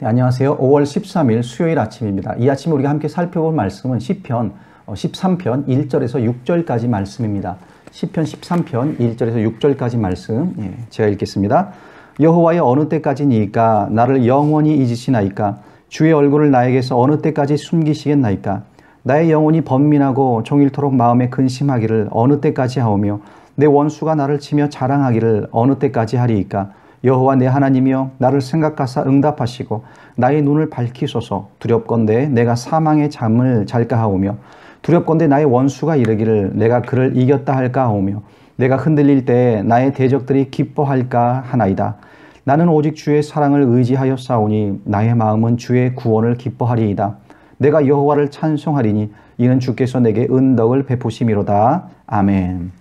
네, 안녕하세요. 5월 13일 수요일 아침입니다. 이 아침 우리가 함께 살펴볼 말씀은 시편 13편 1절에서 6절까지 말씀입니다. 시편 13편 1절에서 6절까지 말씀 제가 읽겠습니다. 여호와여 어느 때까지니까 나를 영원히 잊으시나이까 주의 얼굴을 나에게서 어느 때까지 숨기시겠나이까 나의 영혼이 번민하고 종일토록 마음에 근심하기를 어느 때까지 하오며 내 원수가 나를 치며 자랑하기를 어느 때까지 하리이까 여호와 내 하나님이여 나를 생각하사 응답하시고 나의 눈을 밝히소서. 두렵건대 내가 사망의 잠을 잘까 하오며 두렵건대 나의 원수가 이르기를 내가 그를 이겼다 할까 하오며 내가 흔들릴 때에 나의 대적들이 기뻐할까 하나이다. 나는 오직 주의 사랑을 의지하여 싸우니 나의 마음은 주의 구원을 기뻐하리이다. 내가 여호와를 찬송하리니 이는 주께서 내게 은덕을 베푸심이로다. 아멘.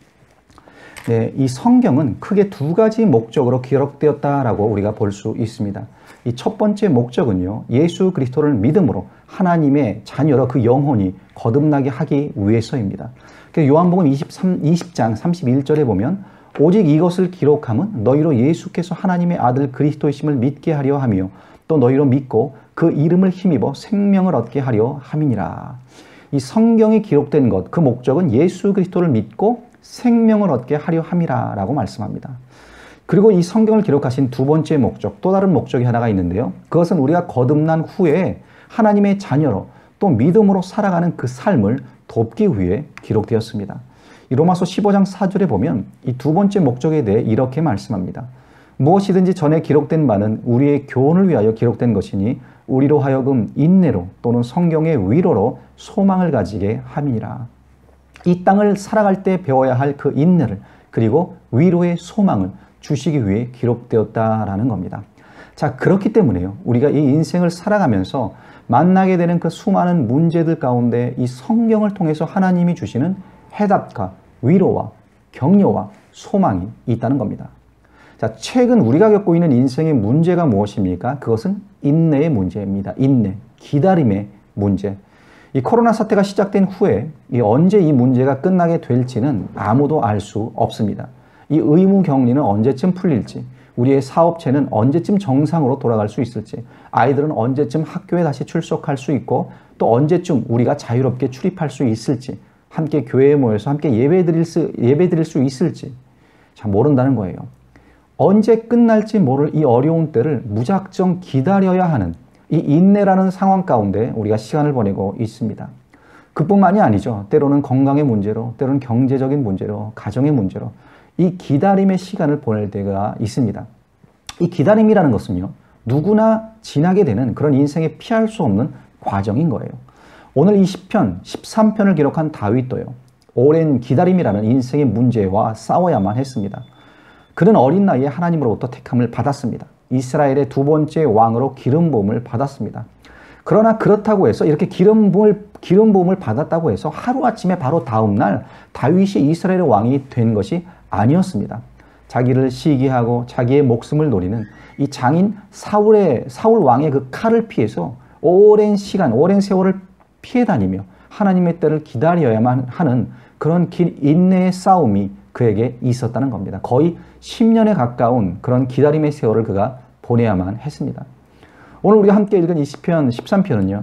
네, 이 성경은 크게 두 가지 목적으로 기록되었다라고 우리가 볼 수 있습니다. 이 첫 번째 목적은요, 예수 그리스도를 믿음으로 하나님의 자녀로 그 영혼이 거듭나게 하기 위해서입니다. 요한복음 20장 31절에 보면 오직 이것을 기록함은 너희로 예수께서 하나님의 아들 그리스도이심을 믿게 하려 하며 또 너희로 믿고 그 이름을 힘입어 생명을 얻게 하려 함이니라. 이 성경에 기록된 것, 그 목적은 예수 그리스도를 믿고 생명을 얻게 하려 함이라 라고 말씀합니다. 그리고 이 성경을 기록하신 두 번째 목적, 또 다른 목적이 하나가 있는데요. 그것은 우리가 거듭난 후에 하나님의 자녀로 또 믿음으로 살아가는 그 삶을 돕기 위해 기록되었습니다. 이 로마서 15장 4절에 보면 이 두 번째 목적에 대해 이렇게 말씀합니다. 무엇이든지 전에 기록된 바는 우리의 교훈을 위하여 기록된 것이니 우리로 하여금 인내로 또는 성경의 위로로 소망을 가지게 함이니라. 이 땅을 살아갈 때 배워야 할 그 인내를 그리고 위로의 소망을 주시기 위해 기록되었다라는 겁니다. 자, 그렇기 때문에요. 우리가 이 인생을 살아가면서 만나게 되는 그 수많은 문제들 가운데 이 성경을 통해서 하나님이 주시는 해답과 위로와 격려와 소망이 있다는 겁니다. 자, 최근 우리가 겪고 있는 인생의 문제가 무엇입니까? 그것은 인내의 문제입니다. 인내, 기다림의 문제. 이 코로나 사태가 시작된 후에 언제 이 문제가 끝나게 될지는 아무도 알 수 없습니다. 이 의무 격리는 언제쯤 풀릴지, 우리의 사업체는 언제쯤 정상으로 돌아갈 수 있을지, 아이들은 언제쯤 학교에 다시 출석할 수 있고 또 언제쯤 우리가 자유롭게 출입할 수 있을지, 함께 교회에 모여서 함께 예배드릴 수 있을지 잘 모른다는 거예요. 언제 끝날지 모를 이 어려운 때를 무작정 기다려야 하는 이 인내라는 상황 가운데 우리가 시간을 보내고 있습니다. 그뿐만이 아니죠. 때로는 건강의 문제로, 때로는 경제적인 문제로, 가정의 문제로 이 기다림의 시간을 보낼 때가 있습니다. 이 기다림이라는 것은요, 누구나 지나게 되는 그런 인생에 피할 수 없는 과정인 거예요. 오늘 이 시편 13편을 기록한 다윗도요, 오랜 기다림이라는 인생의 문제와 싸워야만 했습니다. 그는 어린 나이에 하나님으로부터 택함을 받았습니다. 이스라엘의 두 번째 왕으로 기름 부음을 받았습니다. 그러나 그렇다고 해서 이렇게 기름 부음을 받았다고 해서 하루아침에 바로 다음 날 다윗이 이스라엘의 왕이 된 것이 아니었습니다. 자기를 시기하고 자기의 목숨을 노리는 이 장인 사울 왕의 그 칼을 피해서 오랜 시간, 오랜 세월을 피해 다니며 하나님의 때를 기다려야만 하는 그런 긴 인내의 싸움이 그에게 있었다는 겁니다. 거의 10년에 가까운 그런 기다림의 세월을 그가 보내야만 했습니다. 오늘 우리가 함께 읽은 이 시편 13편은요.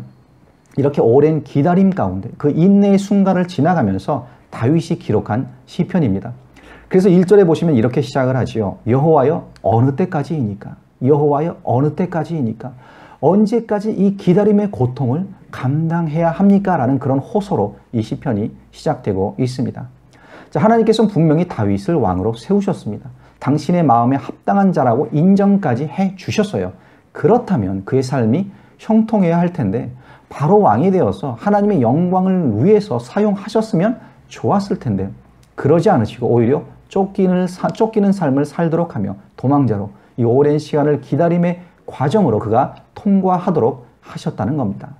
이렇게 오랜 기다림 가운데 그 인내의 순간을 지나가면서 다윗이 기록한 시편입니다. 그래서 1절에 보시면 이렇게 시작을 하지요. 여호와여 어느 때까지이니까? 여호와여 어느 때까지이니까? 언제까지 이 기다림의 고통을 감당해야 합니까? 라는 그런 호소로 이 시편이 시작되고 있습니다. 자, 하나님께서는 분명히 다윗을 왕으로 세우셨습니다. 당신의 마음에 합당한 자라고 인정까지 해주셨어요. 그렇다면 그의 삶이 형통해야 할 텐데 바로 왕이 되어서 하나님의 영광을 위해서 사용하셨으면 좋았을 텐데 그러지 않으시고 오히려 쫓기는 삶을 살도록 하며 도망자로 이 오랜 시간을 기다림의 과정으로 그가 통과하도록 하셨다는 겁니다.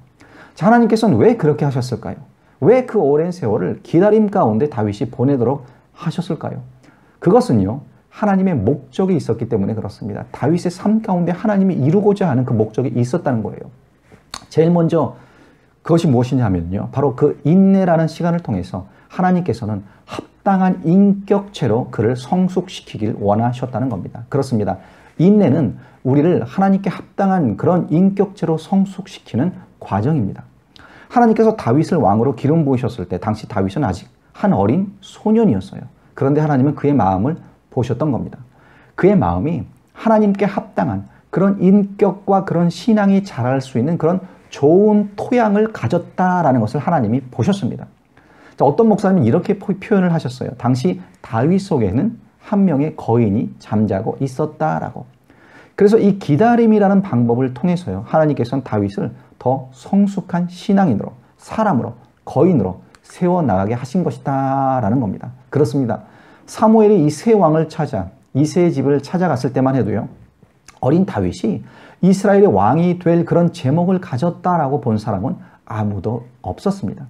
자, 하나님께서는 왜 그렇게 하셨을까요? 왜 그 오랜 세월을 기다림 가운데 다윗이 보내도록 하셨을까요? 그것은요, 하나님의 목적이 있었기 때문에 그렇습니다. 다윗의 삶 가운데 하나님이 이루고자 하는 그 목적이 있었다는 거예요. 제일 먼저 그것이 무엇이냐면요, 바로 그 인내라는 시간을 통해서 하나님께서는 합당한 인격체로 그를 성숙시키길 원하셨다는 겁니다. 그렇습니다. 인내는 우리를 하나님께 합당한 그런 인격체로 성숙시키는 과정입니다. 하나님께서 다윗을 왕으로 기름 부으셨을 때 당시 다윗은 아직 한 어린 소년이었어요. 그런데 하나님은 그의 마음을 보셨던 겁니다. 그의 마음이 하나님께 합당한 그런 인격과 그런 신앙이 자랄 수 있는 그런 좋은 토양을 가졌다라는 것을 하나님이 보셨습니다. 자, 어떤 목사님은 이렇게 표현을 하셨어요. 당시 다윗 속에는 한 명의 거인이 잠자고 있었다라고. 그래서 이 기다림이라는 방법을 통해서요, 하나님께서는 다윗을 더 성숙한 신앙인으로, 사람으로, 거인으로 세워나가게 하신 것이다 라는 겁니다. 그렇습니다. 사무엘이 이 새 왕을 찾아 이새의 집을 찾아갔을 때만 해도요, 어린 다윗이 이스라엘의 왕이 될 그런 제목을 가졌다라고 본 사람은 아무도 없었습니다.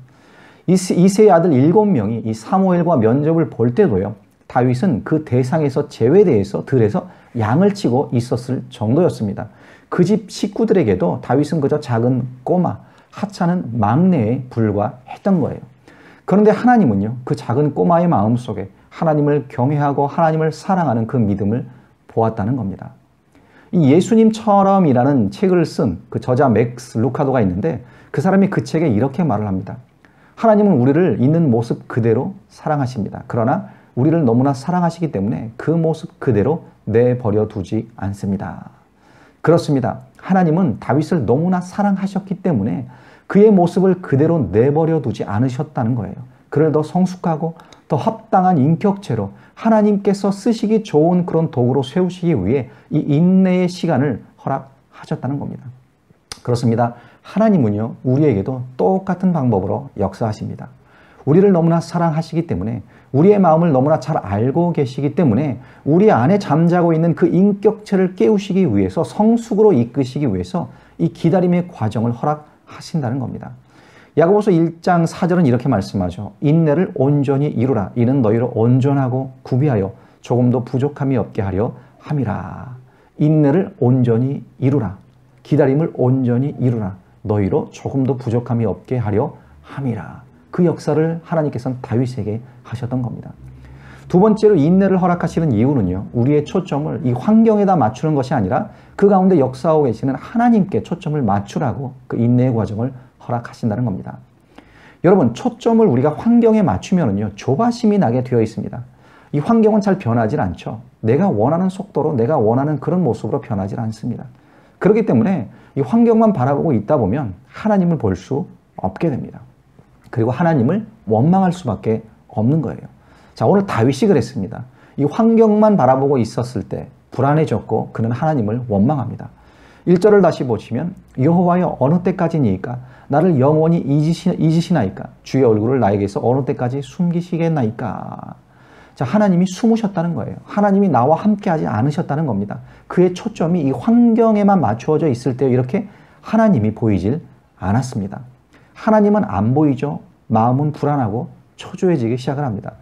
이새의 아들 7명이 이 사무엘과 면접을 볼 때도요, 다윗은 그 대상에서 제외돼서 들에서 양을 치고 있었을 정도였습니다. 그 집 식구들에게도 다윗은 그저 작은 꼬마, 하찮은 막내에 불과했던 거예요. 그런데 하나님은요, 그 작은 꼬마의 마음속에 하나님을 경외하고 하나님을 사랑하는 그 믿음을 보았다는 겁니다. 이 예수님처럼이라는 책을 쓴 그 저자 맥스 루카도가 있는데, 그 사람이 그 책에 이렇게 말을 합니다. 하나님은 우리를 있는 모습 그대로 사랑하십니다. 그러나 우리를 너무나 사랑하시기 때문에 그 모습 그대로 내버려 두지 않습니다. 그렇습니다. 하나님은 다윗을 너무나 사랑하셨기 때문에 그의 모습을 그대로 내버려 두지 않으셨다는 거예요. 그를 더 성숙하고 더 합당한 인격체로 하나님께서 쓰시기 좋은 그런 도구로 세우시기 위해 이 인내의 시간을 허락하셨다는 겁니다. 그렇습니다. 하나님은요, 우리에게도 똑같은 방법으로 역사하십니다. 우리를 너무나 사랑하시기 때문에, 우리의 마음을 너무나 잘 알고 계시기 때문에 우리 안에 잠자고 있는 그 인격체를 깨우시기 위해서, 성숙으로 이끄시기 위해서 이 기다림의 과정을 허락하신다는 겁니다. 야고보서 1장 4절은 이렇게 말씀하죠. 인내를 온전히 이루라. 이는 너희를 온전하고 구비하여 조금도 부족함이 없게 하려 함이라. 인내를 온전히 이루라. 기다림을 온전히 이루라. 너희로 조금도 부족함이 없게 하려 함이라. 그 역사를 하나님께서는 다윗에게 하셨던 겁니다. 두 번째로 인내를 허락하시는 이유는요, 우리의 초점을 이 환경에다 맞추는 것이 아니라 그 가운데 역사하고 계시는 하나님께 초점을 맞추라고 그 인내의 과정을 허락하신다는 겁니다. 여러분, 초점을 우리가 환경에 맞추면은요, 조바심이 나게 되어 있습니다. 이 환경은 잘 변하지 않죠. 내가 원하는 속도로, 내가 원하는 그런 모습으로 변하지 않습니다. 그렇기 때문에 이 환경만 바라보고 있다 보면 하나님을 볼 수 없게 됩니다. 그리고 하나님을 원망할 수밖에 없는 거예요. 자, 오늘 다윗이 그랬습니다. 이 환경만 바라보고 있었을 때 불안해졌고 그는 하나님을 원망합니다. 1절을 다시 보시면 여호와여 어느 때까지니까 나를 영원히 잊으시나이까 주의 얼굴을 나에게서 어느 때까지 숨기시겠나이까. 자, 하나님이 숨으셨다는 거예요. 하나님이 나와 함께하지 않으셨다는 겁니다. 그의 초점이 이 환경에만 맞추어져 있을 때 이렇게 하나님이 보이질 않았습니다. 하나님은 안 보이죠. 마음은 불안하고 초조해지기 시작을 합니다.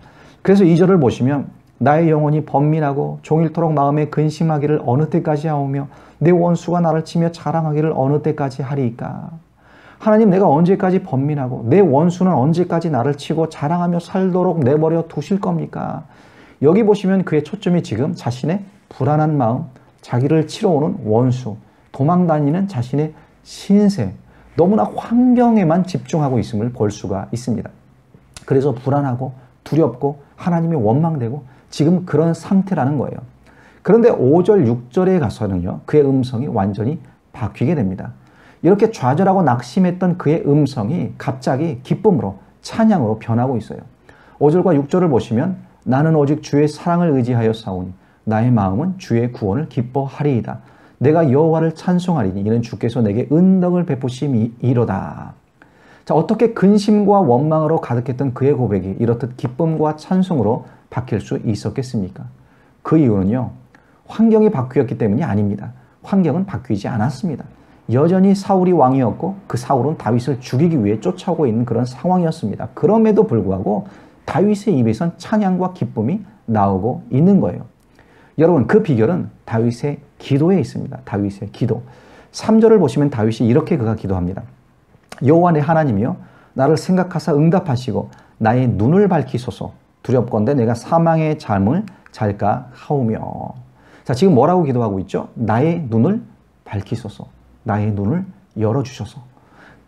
그래서 2절을 보시면 나의 영혼이 번민하고 종일토록 마음에 근심하기를 어느 때까지 하오며 내 원수가 나를 치며 자랑하기를 어느 때까지 하리이까. 하나님, 내가 언제까지 번민하고 내 원수는 언제까지 나를 치고 자랑하며 살도록 내버려 두실 겁니까? 여기 보시면 그의 초점이 지금 자신의 불안한 마음, 자기를 치러 오는 원수, 도망다니는 자신의 신세, 너무나 환경에만 집중하고 있음을 볼 수가 있습니다. 그래서 불안하고 두렵고 하나님이 원망되고 지금 그런 상태라는 거예요. 그런데 5절, 6절에 가서는요, 그의 음성이 완전히 바뀌게 됩니다. 이렇게 좌절하고 낙심했던 그의 음성이 갑자기 기쁨으로, 찬양으로 변하고 있어요. 5절과 6절을 보시면 나는 오직 주의 사랑을 의지하여 싸우니 나의 마음은 주의 구원을 기뻐하리이다. 내가 여호와를 찬송하리니 이는 주께서 내게 은덕을 베푸심이로다. 자, 어떻게 근심과 원망으로 가득했던 그의 고백이 이렇듯 기쁨과 찬송으로 바뀔 수 있었겠습니까? 그 이유는요, 환경이 바뀌었기 때문이 아닙니다. 환경은 바뀌지 않았습니다. 여전히 사울이 왕이었고 그 사울은 다윗을 죽이기 위해 쫓아오고 있는 그런 상황이었습니다. 그럼에도 불구하고 다윗의 입에선 찬양과 기쁨이 나오고 있는 거예요. 여러분, 그 비결은 다윗의 기도에 있습니다. 다윗의 기도. 3절을 보시면 다윗이 이렇게 그가 기도합니다. 여호와 내 하나님이여 나를 생각하사 응답하시고 나의 눈을 밝히소서. 두렵건대 내가 사망의 잠을 잘까 하오며. 자, 지금 뭐라고 기도하고 있죠? 나의 눈을 밝히소서. 나의 눈을 열어주셔서.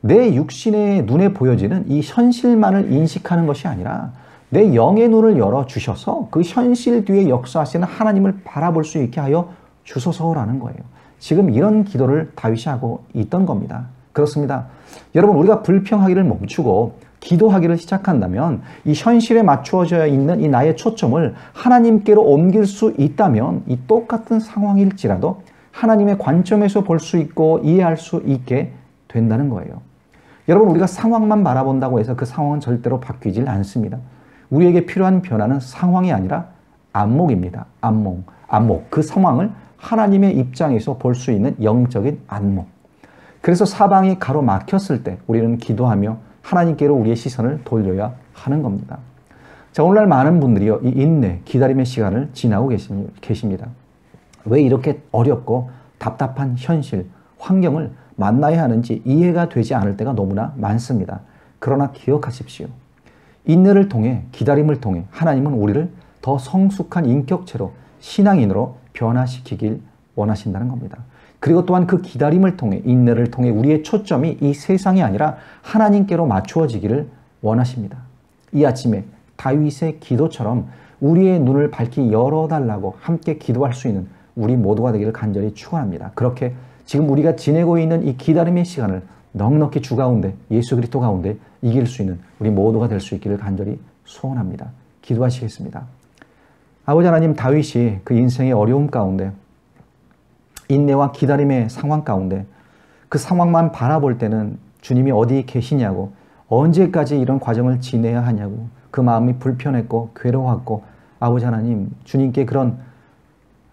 내 육신의 눈에 보여지는 이 현실만을 인식하는 것이 아니라 내 영의 눈을 열어주셔서 그 현실 뒤에 역사하시는 하나님을 바라볼 수 있게 하여 주소서라는 거예요. 지금 이런 기도를 다윗이 하고 있던 겁니다. 그렇습니다. 여러분, 우리가 불평하기를 멈추고 기도하기를 시작한다면 이 현실에 맞추어져 있는 이 나의 초점을 하나님께로 옮길 수 있다면 이 똑같은 상황일지라도 하나님의 관점에서 볼 수 있고 이해할 수 있게 된다는 거예요. 여러분, 우리가 상황만 바라본다고 해서 그 상황은 절대로 바뀌질 않습니다. 우리에게 필요한 변화는 상황이 아니라 안목입니다. 안목. 그 상황을 하나님의 입장에서 볼 수 있는 영적인 안목. 그래서 사방이 가로막혔을 때 우리는 기도하며 하나님께로 우리의 시선을 돌려야 하는 겁니다. 자, 오늘날 많은 분들이요, 이 인내, 기다림의 시간을 지나고 계십니다. 왜 이렇게 어렵고 답답한 현실, 환경을 만나야 하는지 이해가 되지 않을 때가 너무나 많습니다. 그러나 기억하십시오. 인내를 통해, 기다림을 통해 하나님은 우리를 더 성숙한 인격체로, 신앙인으로 변화시키길 원하신다는 겁니다. 그리고 또한 그 기다림을 통해, 인내를 통해 우리의 초점이 이 세상이 아니라 하나님께로 맞추어지기를 원하십니다. 이 아침에 다윗의 기도처럼 우리의 눈을 밝히 열어달라고 함께 기도할 수 있는 우리 모두가 되기를 간절히 축원합니다. 그렇게 지금 우리가 지내고 있는 이 기다림의 시간을 넉넉히 주 가운데, 예수 그리스도 가운데 이길 수 있는 우리 모두가 될 수 있기를 간절히 소원합니다. 기도하시겠습니다. 아버지 하나님, 다윗이 그 인생의 어려움 가운데, 인내와 기다림의 상황 가운데 그 상황만 바라볼 때는 주님이 어디 계시냐고, 언제까지 이런 과정을 지내야 하냐고 그 마음이 불편했고 괴로웠고, 아버지 하나님, 주님께 그런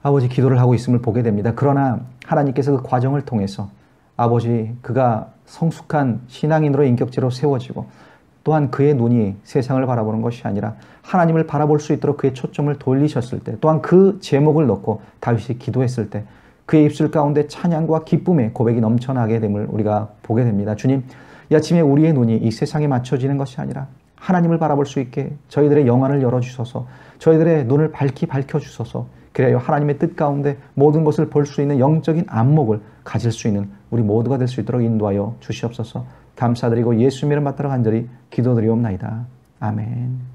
아버지 기도를 하고 있음을 보게 됩니다. 그러나 하나님께서 그 과정을 통해서 아버지, 그가 성숙한 신앙인으로 인격체로 세워지고 또한 그의 눈이 세상을 바라보는 것이 아니라 하나님을 바라볼 수 있도록 그의 초점을 돌리셨을 때, 또한 그 제목을 놓고 다윗이 기도했을 때 그의 입술 가운데 찬양과 기쁨의 고백이 넘쳐나게 됨을 우리가 보게 됩니다. 주님, 이 아침에 우리의 눈이 이 세상에 맞춰지는 것이 아니라 하나님을 바라볼 수 있게 저희들의 영안을 열어주셔서 저희들의 눈을 밝히 밝혀주셔서, 그래야 하나님의 뜻 가운데 모든 것을 볼 수 있는 영적인 안목을 가질 수 있는 우리 모두가 될 수 있도록 인도하여 주시옵소서. 감사드리고 예수 이름을 받들어 간절히 기도드리옵나이다. 아멘.